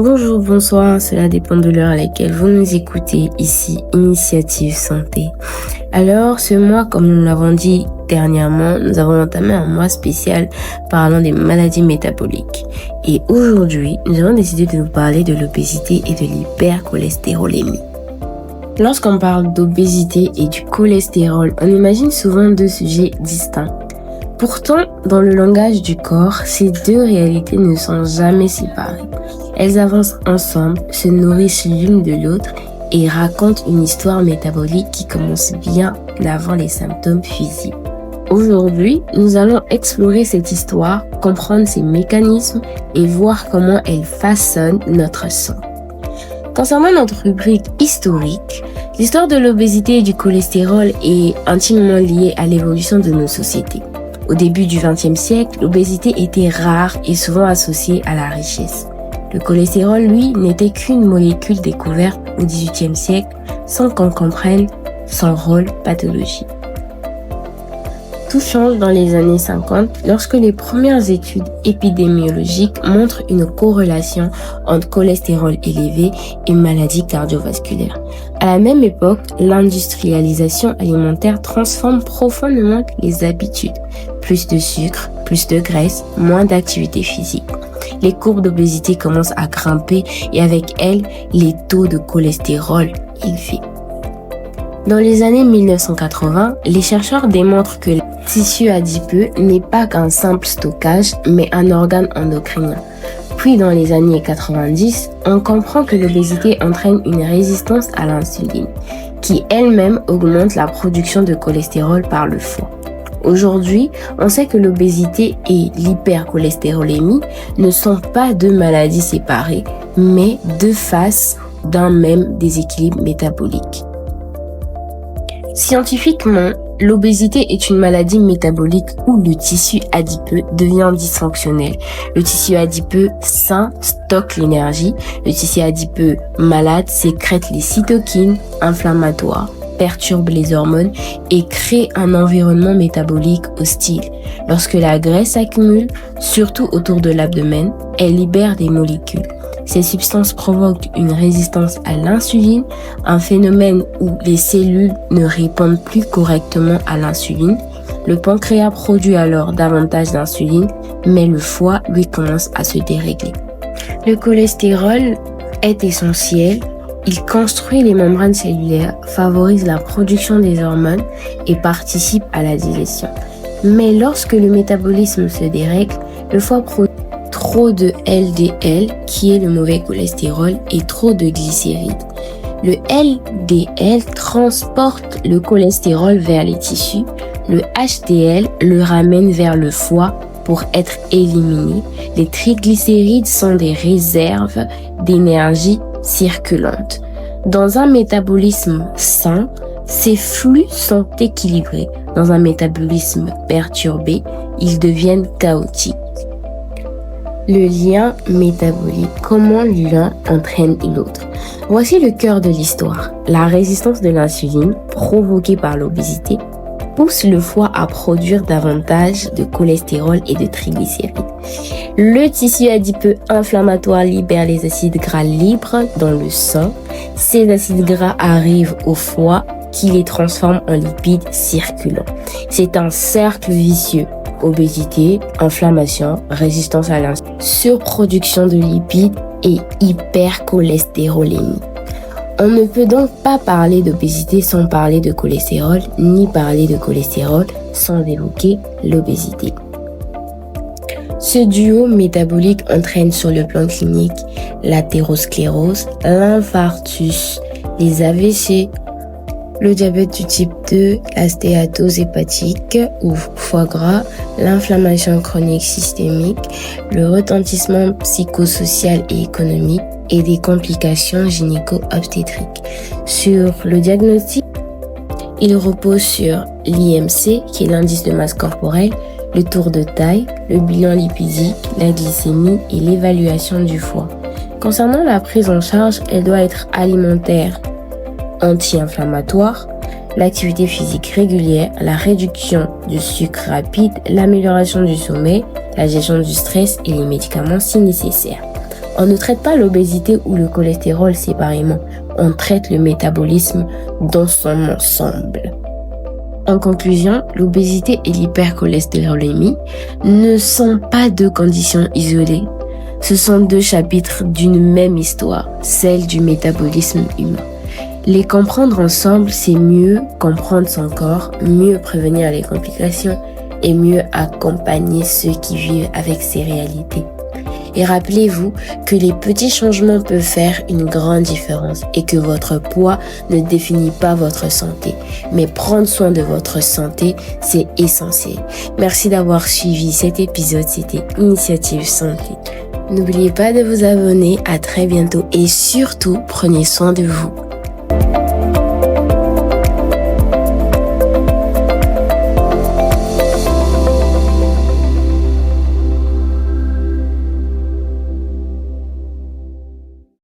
Bonjour, bonsoir, cela dépend de l'heure à laquelle vous nous écoutez ici, Initiative Santé. Alors, ce mois, comme nous l'avons dit dernièrement, nous avons entamé un mois spécial parlant des maladies métaboliques. Et aujourd'hui, nous avons décidé de vous parler de l'obésité et de l'hypercholestérolémie. Lorsqu'on parle d'obésité et du cholestérol, on imagine souvent deux sujets distincts. Pourtant, dans le langage du corps, ces deux réalités ne sont jamais séparées. Elles avancent ensemble, se nourrissent l'une de l'autre et racontent une histoire métabolique qui commence bien avant les symptômes physiques. Aujourd'hui, nous allons explorer cette histoire, comprendre ses mécanismes et voir comment elle façonne notre sang. Concernant notre rubrique historique, l'histoire de l'obésité et du cholestérol est intimement liée à l'évolution de nos sociétés. Au début du XXe siècle, l'obésité était rare et souvent associée à la richesse. Le cholestérol, lui, n'était qu'une molécule découverte au XVIIIe siècle sans qu'on comprenne son rôle pathologique. Tout change dans les années 50 lorsque les premières études épidémiologiques montrent une corrélation entre cholestérol élevé et maladies cardiovasculaires. À la même époque, l'industrialisation alimentaire transforme profondément les habitudes. Plus de sucre, plus de graisse, moins d'activité physique. Les courbes d'obésité commencent à grimper et avec elles, les taux de cholestérol élevés. Dans les années 1980, les chercheurs démontrent que le tissu adipeux n'est pas qu'un simple stockage, mais un organe endocrinien. Puis dans les années 90, on comprend que l'obésité entraîne une résistance à l'insuline, qui elle-même augmente la production de cholestérol par le foie. Aujourd'hui, on sait que l'obésité et l'hypercholestérolémie ne sont pas deux maladies séparées, mais deux faces d'un même déséquilibre métabolique. Scientifiquement, l'obésité est une maladie métabolique où le tissu adipeux devient dysfonctionnel. Le tissu adipeux sain stocke l'énergie. Le tissu adipeux malade sécrète les cytokines inflammatoires, perturbe les hormones et crée un environnement métabolique hostile. Lorsque la graisse s'accumule, surtout autour de l'abdomen, elle libère des molécules. Ces substances provoquent une résistance à l'insuline, un phénomène où les cellules ne répondent plus correctement à l'insuline. Le pancréas produit alors davantage d'insuline, mais le foie, lui, commence à se dérégler. Le cholestérol est essentiel. Il construit les membranes cellulaires, favorise la production des hormones et participe à la digestion. Mais lorsque le métabolisme se dérègle, le foie produit trop de LDL, qui est le mauvais cholestérol, et trop de glycérides. Le LDL transporte le cholestérol vers les tissus, le HDL le ramène vers le foie pour être éliminé. Les triglycérides sont des réserves d'énergie circulantes. Dans un métabolisme sain, ces flux sont équilibrés. Dans un métabolisme perturbé, ils deviennent chaotiques. Le lien métabolique, comment l'un entraîne l'autre. Voici le cœur de l'histoire. La résistance de l'insuline, provoquée par l'obésité, pousse le foie à produire davantage de cholestérol et de triglycérides. Le tissu adipeux inflammatoire libère les acides gras libres dans le sang. Ces acides gras arrivent au foie qui les transforme en lipides circulants. C'est un cercle vicieux. Obésité, inflammation, résistance à l'insuline, surproduction de lipides et hypercholestérolémie. On ne peut donc pas parler d'obésité sans parler de cholestérol, ni parler de cholestérol sans évoquer l'obésité. Ce duo métabolique entraîne sur le plan clinique l'athérosclérose, l'infarctus, les AVC, le diabète du type 2, la stéatose hépatique ou foie gras, l'inflammation chronique systémique, le retentissement psychosocial et économique et des complications gynéco-obstétriques. Sur le diagnostic, il repose sur l'IMC, qui est l'indice de masse corporelle, le tour de taille, le bilan lipidique, la glycémie et l'évaluation du foie. Concernant la prise en charge, elle doit être alimentaire, anti-inflammatoire, l'activité physique régulière, la réduction du sucre rapide, l'amélioration du sommeil, la gestion du stress et les médicaments si nécessaire. On ne traite pas l'obésité ou le cholestérol séparément, on traite le métabolisme dans son ensemble. En conclusion, l'obésité et l'hypercholestérolémie ne sont pas deux conditions isolées. Ce sont deux chapitres d'une même histoire, celle du métabolisme humain. Les comprendre ensemble, c'est mieux comprendre son corps, mieux prévenir les complications et mieux accompagner ceux qui vivent avec ces réalités. Et rappelez-vous que les petits changements peuvent faire une grande différence et que votre poids ne définit pas votre santé. Mais prendre soin de votre santé, c'est essentiel. Merci d'avoir suivi cet épisode, c'était Initiative Santé. N'oubliez pas de vous abonner, à très bientôt et surtout, prenez soin de vous.